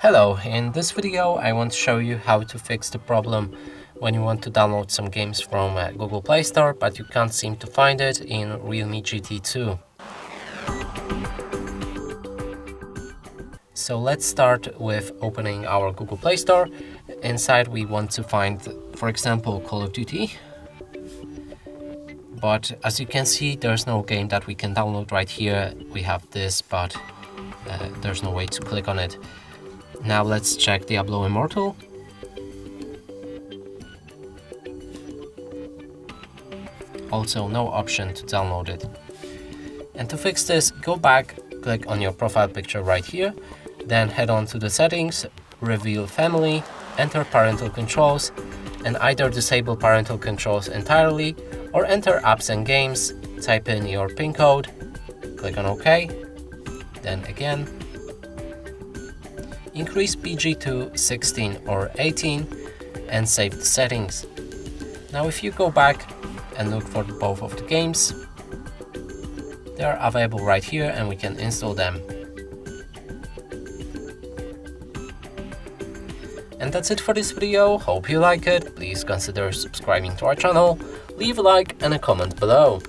Hello, in this video I want to show you how to fix the problem when you want to download some games from Google Play Store but you can't seem to find it in Realme GT 2. So let's start with opening our Google Play Store. Inside we want to find, for example, Call of Duty. But as you can see, there's no game that we can download right here. We have this, but there's no way to click on it. Now let's check Diablo Immortal. Also no option to download it. And to fix this, go back, click on your profile picture right here, then head on to the settings, reveal family, enter parental controls, and either disable parental controls entirely or enter apps and games, type in your PIN code, click on OK, then again, increase PG to 16 or 18 and save the settings. Now if you go back and look for both of the games, they are available right here and we can install them. And that's it for this video. Hope you like it. Please consider subscribing to our channel, leave a like and a comment below.